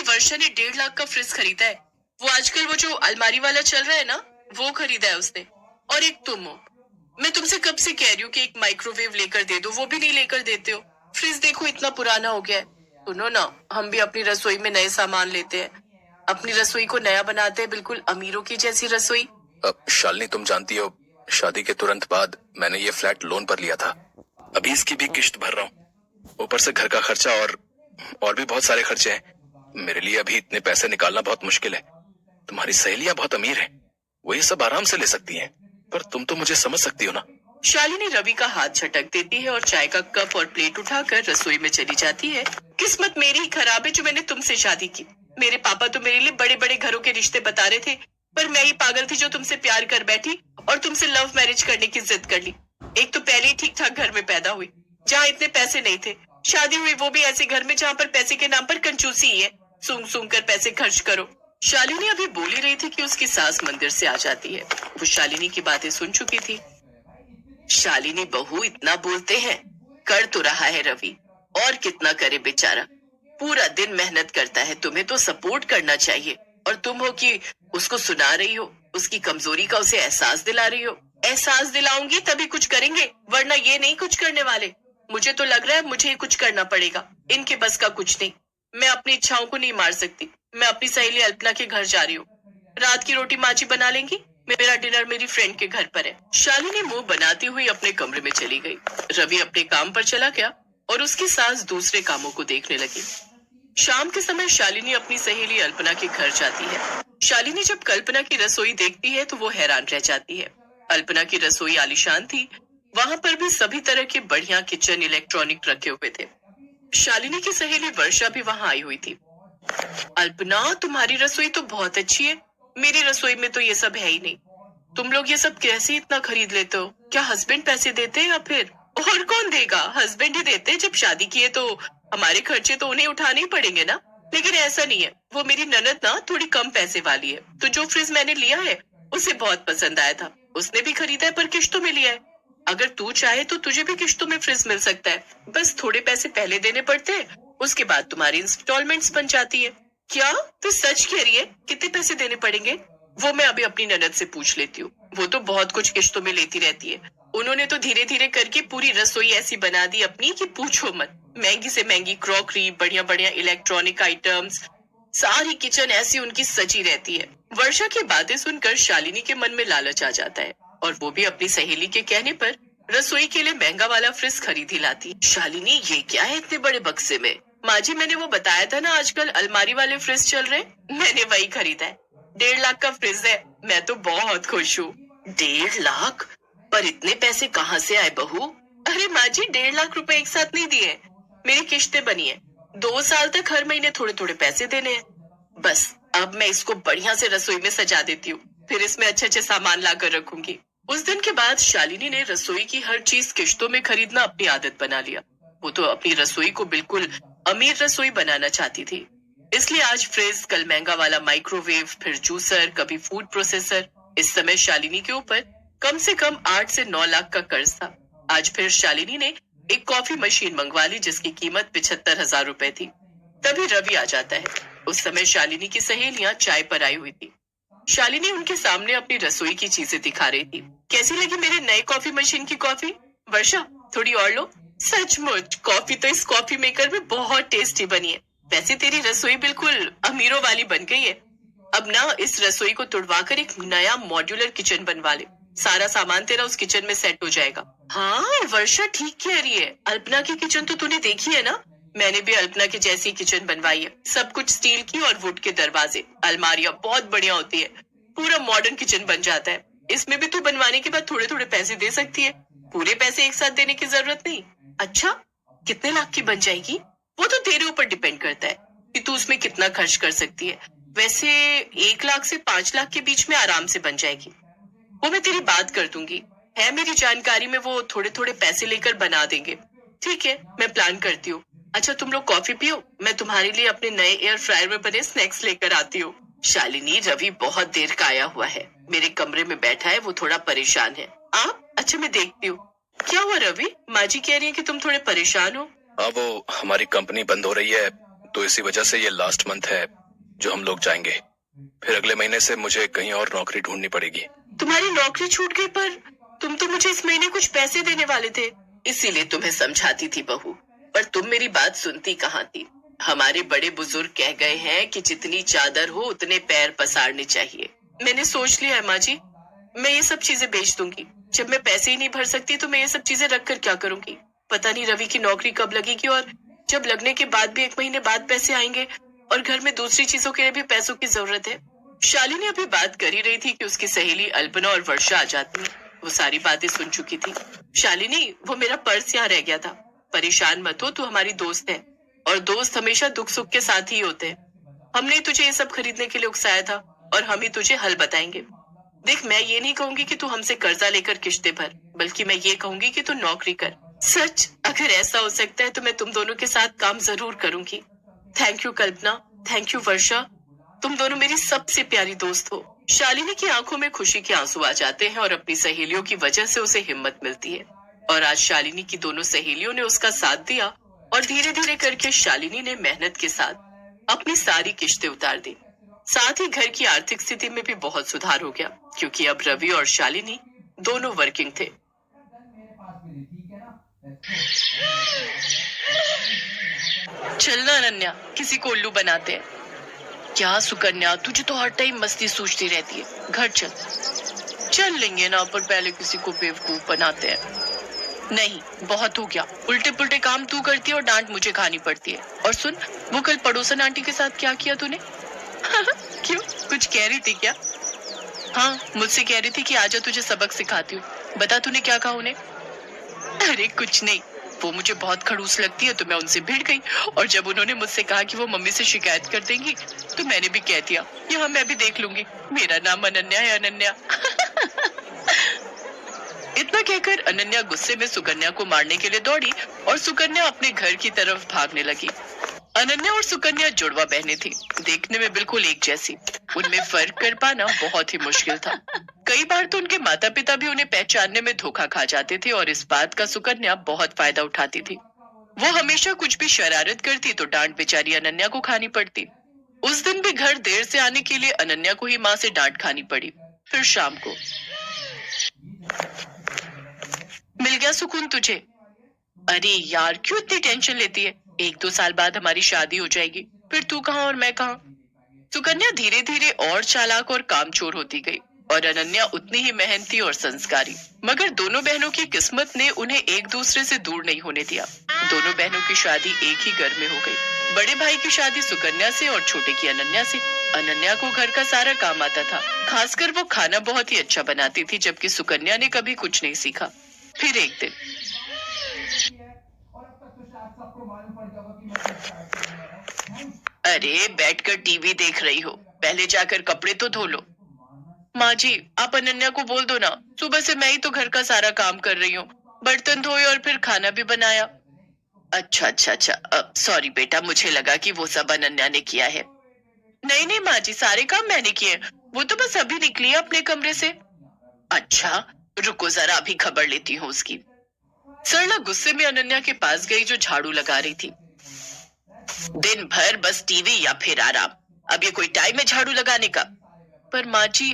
वर्षा ने 1.5 लाख का फ्रिज खरीदा है। वो आजकल वो जो अलमारी वाला चल रहा है ना, वो खरीदा है उसने। और एक तुम हो। मैं तुमसे कब से कह रही हूँ कि एक माइक्रोवेव लेकर दे दो, वो भी नहीं लेकर देते हो। फ्रिज देखो इतना पुराना हो गया है। सुनो ना, हम भी अपनी रसोई में नए सामान लेते हैं, अपनी रसोई को नया बनाते हैं, बिल्कुल अमीरों की जैसी रसोई। अब शालिनी, तुम जानती हो, शादी के तुरंत बाद मैंने ये फ्लैट लोन पर लिया था। अभी इसकी भी किश्त भर रहा हूँ, ऊपर से घर का खर्चा और भी बहुत सारे खर्चे हैं। मेरे लिए अभी इतने पैसे निकालना बहुत मुश्किल है। तुम्हारी सहेलियां बहुत अमीर हैं, वो ये सब आराम से ले सकती हैं, पर तुम तो मुझे समझ सकती हो ना। शालिनी रवि का हाथ झटक देती है और चाय का कप और प्लेट उठाकर रसोई में चली जाती है। किस्मत मेरी ही खराब है जो मैंने तुमसे शादी की। मेरे पापा तो मेरे लिए बड़े बड़े घरों के रिश्ते बता रहे थे, पर मैं ही पागल थी जो तुमसे प्यार कर बैठी और तुमसे लव मैरिज करने की जिद कर ली। एक तो पहले ही ठीक ठाक घर में पैदा हुई, जहाँ इतने पैसे नहीं थे। शादी हुई वो भी ऐसे घर में जहाँ पर पैसे के नाम पर कंजूसी ही है। सूंघ सूंघ कर पैसे खर्च करो। शालिनी अभी बोल ही रही थी कि उसकी सास मंदिर से आ जाती है। वो शालिनी की बातें सुन चुकी थी। शालिनी बहू इतना बोलते हैं, कर तो रहा है रवि, और कितना करे बेचारा। पूरा दिन मेहनत करता है, तुम्हें तो सपोर्ट करना चाहिए। और तुम हो कि उसको सुना रही हो, उसकी कमजोरी का उसे एहसास दिला रही हो। एहसास दिलाऊंगी तभी कुछ करेंगे, वरना ये नहीं कुछ करने वाले। मुझे तो लग रहा है मुझे ही कुछ करना पड़ेगा, इनके बस का कुछ नहीं। मैं अपनी इच्छाओं को नहीं मार सकती। मैं अपनी सहेली अल्पना के घर जा रही हूँ। रात की रोटी माँ जी बना लेंगी। मेरा डिनर मेरी फ्रेंड के घर पर है। शालिनी मुंह बनाती हुई अपने कमरे में चली गई। रवि अपने काम पर चला गया और उसकी सास दूसरे कामों को देखने लगी। शाम के समय शालिनी अपनी सहेली अल्पना के घर जाती है। शालिनी जब कल्पना की रसोई देखती है तो वो हैरान रह जाती है। अल्पना की रसोई आलीशान थी। वहां पर भी सभी तरह के बढ़िया किचन इलेक्ट्रॉनिक रखे हुए थे। शालिनी की सहेली वर्षा भी वहां आई हुई थी। अल्पना, तुम्हारी रसोई तो बहुत अच्छी है। मेरी रसोई में तो ये सब है ही नहीं। तुम लोग ये सब कैसे इतना खरीद लेते हो? क्या हस्बैंड पैसे देते हैं या फिर और कौन देगा? हस्बैंड ही देते हैं। जब शादी की है तो हमारे खर्चे तो उन्हें उठाने ही पड़ेंगे ना। लेकिन ऐसा नहीं है, वो मेरी ननद ना थोड़ी कम पैसे वाली है, तो जो फ्रिज मैंने लिया है उसे बहुत पसंद आया था। उसने भी खरीदा है पर किश्तों में लिया है। अगर तू चाहे तो तुझे भी किश्तों में फ्रिज मिल सकता है। बस थोड़े पैसे पहले देने पड़ते हैं, उसके बाद तुम्हारी इंस्टॉलमेंट्स बन जाती है। क्या तू सच कह रही है? कितने पैसे देने पड़ेंगे? वो मैं अभी अपनी ननद से पूछ लेती हूँ। वो तो बहुत कुछ किश्तों में लेती रहती है। उन्होंने तो धीरे धीरे करके पूरी रसोई ऐसी बना दी अपनी कि पूछो मत। महंगी से महंगी क्रॉकरी, बढ़िया बढ़िया इलेक्ट्रॉनिक आइटम्स, सारी किचन ऐसी उनकी सजी रहती है। वर्षा की बातें सुनकर शालिनी के मन में लालच आ जाता है और वो भी अपनी सहेली के कहने पर रसोई के लिए महंगा वाला फ्रिज खरीद ही लाती है। शालिनी, ये क्या है इतने बड़े बक्से में? माँ जी, मैंने वो बताया था ना आजकल अलमारी वाले फ्रिज चल रहे, मैंने वही खरीदा है। 1.5 लाख का फ्रिज है। मैं तो बहुत खुश हूँ। 1.5 लाख? पर इतने पैसे कहाँ से आए बहू? अरे माँ जी, 1.5 लाख रुपए एक साथ नहीं दिए। मेरी किश्तें बनी है। 2 साल तक हर महीने थोड़े थोड़े पैसे देने हैं। बस अब मैं इसको बढ़िया से रसोई में सजा देती हूँ, फिर इसमें अच्छे अच्छे सामान लाकर रखूंगी। उस दिन के बाद शालिनी ने रसोई की हर चीज किश्तों में खरीदना अपनी आदत बना लिया। वो तो अपनी रसोई को बिल्कुल अमीर रसोई बनाना चाहती थी। इसलिए आज फ्रिज, कल महंगा वाला माइक्रोवेव, फिर जूसर, कभी फूड प्रोसेसर। इस समय शालिनी के ऊपर कम से कम 8 से 9 लाख का कर्ज था। आज फिर शालिनी ने एक कॉफी मशीन मंगवा ली जिसकी कीमत 75,000 रुपए थी। तभी रवि आ जाता है। उस समय शालिनी की सहेलियां चाय पर आई हुई थी। शालिनी उनके सामने अपनी रसोई की चीजें दिखा रही थी। कैसी लगी मेरे नए कॉफी मशीन की कॉफी? वर्षा, थोड़ी और लो। सचमुच कॉफी तो इस कॉफी मेकर में बहुत टेस्टी बनी है। वैसे तेरी रसोई बिल्कुल अमीरों वाली बन गई है। अब ना इस रसोई को तुड़वाकर एक नया मॉड्यूलर किचन बनवा ले। सारा सामान तेरा उस किचन में सेट हो जाएगा। हाँ, वर्षा ठीक कह रही है। अल्पना की किचन तो तूने देखी है ना? मैंने भी अल्पना की जैसी किचन बनवाई है। सब कुछ स्टील की और वुड के दरवाजे, अलमारियां बहुत बढ़िया होती है। पूरा मॉडर्न किचन बन जाता है। इसमें भी तू बनवाने के बाद थोड़े थोड़े पैसे दे सकती है। पूरे पैसे एक साथ देने की जरूरत नहीं। अच्छा, कितने लाख की बन जाएगी? वो तो तेरे ऊपर डिपेंड करता है कि तू उसमें कितना खर्च कर सकती है। वैसे 1 लाख से 5 लाख के बीच में आराम से बन जाएगी। वो मैं तेरी बात कर दूंगी। है मेरी जानकारी में वो थोड़े थोड़े पैसे लेकर बना देंगे। ठीक है, मैं प्लान करती हूँ। अच्छा, तुम लोग कॉफी पियो, मैं तुम्हारे लिए अपने नए एयर फ्रायर में बने स्नैक्स लेकर आती हूँ। शालिनी, रवि बहुत देर का आया हुआ है, मेरे कमरे में बैठा है, वो थोड़ा परेशान है। आप? अच्छा, मैं देखती हूँ। क्या हुआ रवि? माँ जी कह रही है कि तुम थोड़े परेशान हो। हाँ, वो हमारी कंपनी बंद हो रही है तो इसी वजह से ये लास्ट मंथ है जो हम लोग जाएंगे। फिर अगले महीने से मुझे कहीं और नौकरी ढूंढनी पड़ेगी। तुम्हारी नौकरी छूट गई, पर तुम तो मुझे इस महीने कुछ पैसे देने वाले थे, इसीलिए तुम्हें समझाती थी बहू, पर तुम मेरी बात सुनती कहाँ थी। हमारे बड़े बुजुर्ग कह गए हैं कि जितनी चादर हो उतने पैर पसारने चाहिए। मैंने सोच लिया है माँ जी, मैं ये सब चीजें बेच दूंगी। जब मैं पैसे ही नहीं भर सकती तो मैं ये सब चीजें रख कर क्या करूंगी। पता नहीं रवि की नौकरी कब लगेगी, और जब लगने के बाद भी 1 महीने बाद पैसे आएंगे, और घर में दूसरी चीजों के लिए भी पैसों की जरूरत है। शालिनी अभी बात कर ही रही थी कि उसकी सहेली अल्पना और वर्षा आ जाती है। वो सारी बातें सुन चुकी थी। शालिनी, वो मेरा पर्स यहाँ रह गया था। परेशान मत हो, तू हमारी दोस्त है, और दोस्त हमेशा दुख सुख के साथ ही होते हैं। हमने तुझे ये सब खरीदने के लिए उकसाया था, और हम ही तुझे हल बताएंगे। देख, मैं ये नहीं कहूंगी कि तू हमसे कर्जा लेकर किश्तें भर, बल्कि मैं ये कहूंगी कि तू नौकरी कर। सच, अगर ऐसा हो सकता है तो मैं तुम दोनों के साथ काम जरूर करूंगी। Thank you Kalpana, thank you Varsha, तुम दोनों मेरी सबसे प्यारी दोस्त हो। शालिनी की आंखों में खुशी के आंसू आ जाते हैं, और अपनी सहेलियों की वजह से उसे हिम्मत मिलती है। और आज शालिनी की दोनों सहेलियों ने उसका साथ दिया, और धीरे धीरे करके शालिनी ने मेहनत के साथ अपनी सारी किश्तें उतार दी। साथ ही घर की आर्थिक स्थिति में भी बहुत सुधार हो गया, क्योंकि अब रवि और शालिनी दोनों वर्किंग थे। चलना अनन्या, किसी को उल्लू बनाते हैं। क्या सुकन्या, तुझे तो हर टाइम मस्ती सूझती रहती है। घर चल। चल लेंगे ना, पर पहले किसी को बेवकूफ बनाते हैं। नहीं, बहुत हो गया। उल्टे पुल्टे काम तू करती है और डांट मुझे खानी पड़ती है। और सुन, वो कल पड़ोसन आंटी के साथ क्या किया तूने? क्यों, कुछ कह रही थी क्या? हाँ, मुझसे कह रही थी कि आजा तुझे सबक सिखाती हूँ। बता तूने क्या कहा उन्हें? अरे कुछ नहीं, वो मुझे बहुत खड़ूस लगती है तो मैं उनसे भिड़ गई, और जब उन्होंने मुझसे कहा कि वो मम्मी से शिकायत कर देंगी तो मैंने भी कह दिया, यहाँ मैं भी देख लूंगी, मेरा नाम अनन्या है, अनन्या। इतना कहकर अनन्या गुस्से में सुकन्या को मारने के लिए दौड़ी, और सुकन्या अपने घर की तरफ भागने लगी। अनन्या और सुकन्या जुड़वा बहनें थी, देखने में बिल्कुल एक जैसी। उनमें फर्क कर पाना बहुत ही मुश्किल था। कई बार तो उनके माता पिता भी उन्हें पहचानने में धोखा खा जाते थे, और इस बात का सुकन्या बहुत फायदा उठाती थी। वो हमेशा कुछ भी शरारत करती तो डांट बेचारी अनन्या को खानी पड़ती। उस दिन भी घर देर से आने के लिए अनन्या को ही माँ से डांट खानी पड़ी। फिर शाम को, मिल गया सुकून तुझे? अरे यार, क्यों इतनी टेंशन लेती है? 1-2 साल बाद हमारी शादी हो जाएगी, फिर तू कहाँ और मैं कहाँ। सुकन्या धीरे धीरे और चालाक और कामचोर होती गई, और अनन्या उतनी ही मेहनती और संस्कारी। मगर दोनों बहनों की किस्मत ने उन्हें एक दूसरे से दूर नहीं होने दिया। दोनों बहनों की शादी एक ही घर में हो गई। बड़े भाई की शादी सुकन्या से और छोटे की अनन्या से। अनन्या को घर का सारा काम आता था, खासकर वो खाना बहुत ही अच्छा बनाती थी, जबकि सुकन्या ने कभी कुछ नहीं सीखा। फिर एक दिन, अरे बैठकर टीवी देख रही हो, पहले जाकर कपड़े तो धो लो। माँ जी, आप अनन्या को बोल दो ना, सुबह से मैं ही तो घर का सारा काम कर रही हूँ, बर्तन धोए और फिर खाना भी बनाया। अच्छा अच्छा अच्छा, सॉरी बेटा, मुझे लगा कि वो सब अनन्या ने किया है। नहीं नहीं माँ जी, सारे काम मैंने किए, वो तो बस अभी निकली है अपने कमरे से। अच्छा, रुको जरा, अभी खबर लेती हूँ उसकी। सरला गुस्से में अनन्या के पास गई जो झाड़ू लगा रही थी। दिन भर बस टीवी या फिर आराम, अब ये कोई टाइम है झाड़ू लगाने का? पर माँ जी,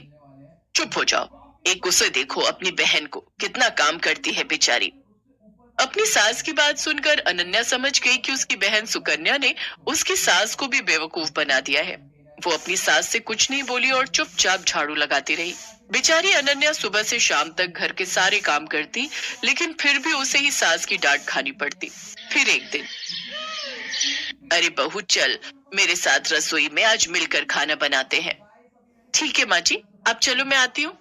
चुप हो जाओ, एक गुस्से देखो अपनी बहन को, कितना काम करती है बेचारी। अपनी सास की बात सुनकर अनन्या समझ गई कि उसकी बहन सुकन्या ने उसकी सास को भी बेवकूफ बना दिया है। वो अपनी सास से कुछ नहीं बोली और चुपचाप झाड़ू लगाती रही। बेचारी अनन्या सुबह से शाम तक घर के सारे काम करती, लेकिन फिर भी उसे ही सास की डांट खानी पड़ती। फिर एक दिन, अरे बहू चल मेरे साथ रसोई में, आज मिलकर खाना बनाते हैं। ठीक है माँ जी, आप चलो, मैं आती हूँ।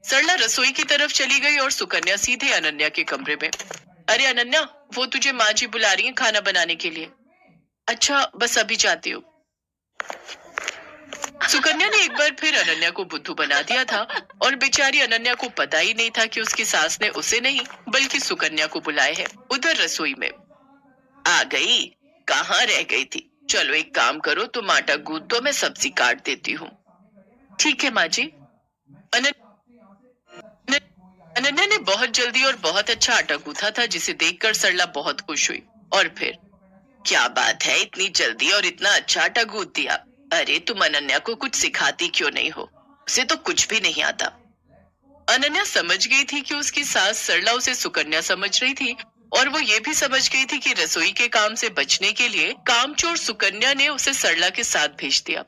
सरला रसोई की तरफ चली गई और सुकन्या सीधे अनन्या के कमरे में। अरे अनन्या, वो तुझे माँ जी बुला रही है खाना बनाने के लिए। अच्छा, बस अभी जाती हूँ। सुकन्या ने एक बार फिर अनन्या को बुद्धू बना दिया था, और बेचारी अनन्या को पता ही नहीं था कि उसकी सास ने उसे नहीं बल्कि सुकन्या को बुलाया है। उधर रसोई में, आ गई, कहाँ रह गई थी? चलो एक काम करो, तुम आटा गूंथ दो, मैं सब्जी काट देती हूँ। ठीक है माँ जी। अनन्या ने बहुत जल्दी और बहुत अच्छा आटा गूंथा था, जिसे देखकर सरला बहुत खुश हुई। और फिर क्या बात है, इतनी जल्दी और इतना अच्छा आटा गूंथ दिया। अरे तुम अनन्या को कुछ सिखाती क्यों नहीं हो? उसे तो कुछ भी नहीं आता। अनन्या समझ गई थी कि उसकी सास सरला उसे सुकन्या समझ रही थी, और वो ये भी समझ गई थी कि रसोई के काम से बचने के लिए कामचोर सुकन्या ने उसे सरला के साथ भेज दिया।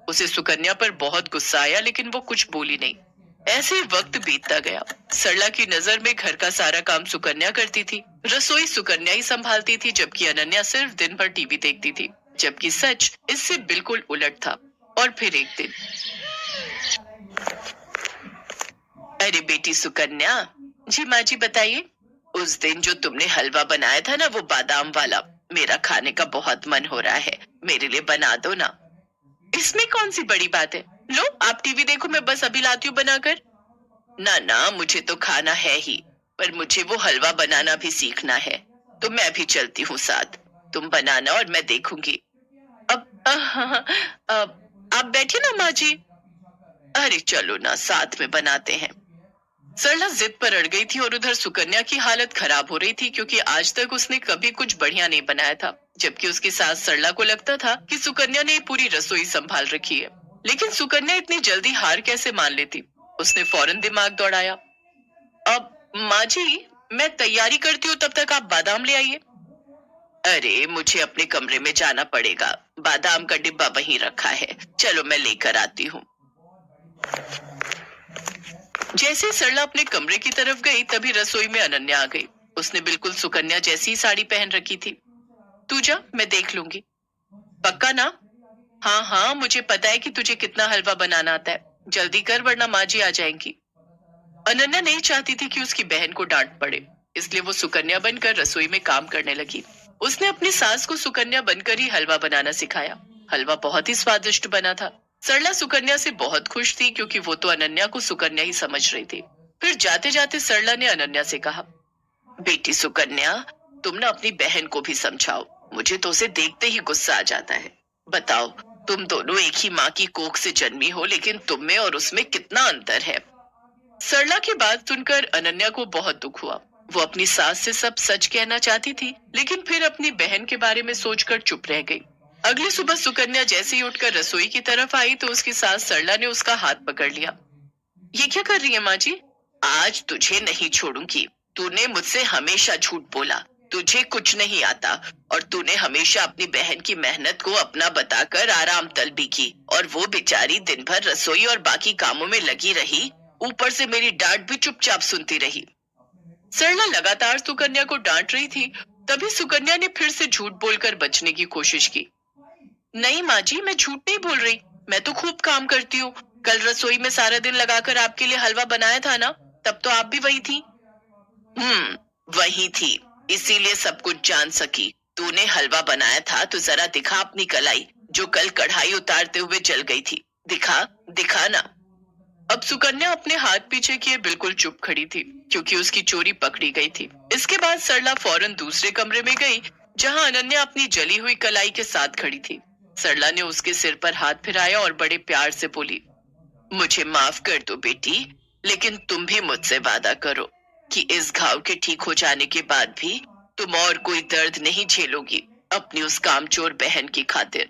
उसे सुकन्या पर बहुत गुस्सा आया, लेकिन वो कुछ बोली नहीं। ऐसे ही वक्त बीतता गया। सरला की नजर में घर का सारा काम सुकन्या करती थी, रसोई सुकन्या ही संभालती थी, जबकि अनन्या सिर्फ दिन भर टीवी देखती थी। जबकि सच इससे बिल्कुल उलट था। और फिर एक दिन, अरे बेटी सुकन्या। जी माँ जी, बताइए। उस दिन जो तुमने हलवा बनाया था ना, वो बादाम वाला, मेरा खाने का बहुत मन हो रहा है, मेरे लिए बना दो ना। इसमें कौन सी बड़ी बात है, लो आप टीवी देखो, मैं बस अभी लाती हूँ बनाकर। ना ना, मुझे तो खाना है ही, पर मुझे वो हलवा बनाना भी सीखना है, तो मैं भी चलती हूँ साथ। तुम बनाना और मैं देखूंगी। अब आप बैठिए ना माँ जी। अरे चलो ना, साथ में बनाते हैं। सरला जिद पर अड़ गई थी, और उधर सुकन्या की हालत खराब हो रही थी, क्योंकि आज तक उसने कभी कुछ बढ़िया नहीं बनाया था। जबकि उसकी सास सरला को लगता था कि सुकन्या ने पूरी रसोई संभाल रखी है। लेकिन सुकन्या इतनी जल्दी हार कैसे मान लेती? उसने फौरन दिमाग दौड़ाया। अब माँ जी, मैं तैयारी करती हूँ, तब तक आप बादाम ले आइए। अरे मुझे अपने कमरे में जाना पड़ेगा, बादाम का डिब्बा वहीं रखा है, चलो मैं लेकर आती हूँ। जैसे ही सरला अपने कमरे की तरफ गई, तभी रसोई में अनन्या आ गई। उसने बिल्कुल सुकन्या जैसी साड़ी पहन रखी थी। तू जा, मैं देख लूंगी। पक्का ना? हाँ हाँ, मुझे पता है कि तुझे कितना हलवा बनाना आता है। जल्दी कर, वरना माँ जी आ जाएंगी। अनन्या नहीं चाहती थी कि उसकी बहन को डांट पड़े, इसलिए वो सुकन्या बनकर रसोई में काम करने लगी। उसने अपनी सास को सुकन्या बनकर ही हलवा बनाना सिखाया। हलवा बहुत ही स्वादिष्ट बना था। सरला सुकन्या से बहुत खुश थी, क्योंकि वो तो अनन्या को सुकन्या ही समझ रही थी। फिर जाते जाते सरला ने अनन्या से कहा, बेटी सुकन्या, तुम ना अपनी बहन को भी समझाओ, मुझे तो उसे देखते ही गुस्सा आ जाता है। बताओ, तुम दोनों एक ही माँ की कोख से जन्मी हो, लेकिन तुम में और उसमें कितना अंतर है। सरला की बात सुनकर अनन्या को बहुत दुख हुआ। वो अपनी सास से सब सच कहना चाहती थी, लेकिन फिर अपनी बहन के बारे में सोचकर चुप रह गई। अगली सुबह सुकन्या जैसे ही उठकर रसोई की तरफ आई, तो उसकी सास सरला ने उसका हाथ पकड़ लिया। ये क्या कर रही है माँ जी? आज तुझे नहीं छोड़ूंगी। तूने मुझसे हमेशा झूठ बोला, तुझे कुछ नहीं आता, और तूने हमेशा अपनी बहन की मेहनत को अपना बताकर आराम तलबी की, और वो बेचारी दिन भर रसोई और बाकी कामों में लगी रही, ऊपर से मेरी डांट भी चुपचाप सुनती रही। सरला लगातार सुकन्या को डांट रही थी। तभी सुकन्या ने फिर से झूठ बोलकर बचने की कोशिश की। नहीं माँ जी, मैं झूठ नहीं बोल रही, मैं तो खूब काम करती हूँ। कल रसोई में सारा दिन लगाकर आपके लिए हलवा बनाया था ना, तब तो आप भी वही थी। वही थी, इसीलिए सब कुछ जान सकी। तूने हलवा बनाया था तो जरा दिखा अपनी कलाई, जो कल कढ़ाई उतारते हुए जल गई थी। दिखा, दिखा ना। अब सुकन्या अपने हाथ पीछे किए बिल्कुल चुप खड़ी थी, क्योंकि उसकी चोरी पकड़ी गई थी। इसके बाद सरला फौरन दूसरे कमरे में गई, जहां अनन्या अपनी जली हुई कलाई के साथ खड़ी थी। सरला ने उसके सिर पर हाथ फिराया और बड़े प्यार से बोली, मुझे माफ कर दो बेटी, लेकिन तुम भी मुझसे वादा करो कि इस घाव के ठीक हो जाने के बाद भी तुम और कोई दर्द नहीं झेलोगी अपनी उस कामचोर बहन की खातिर।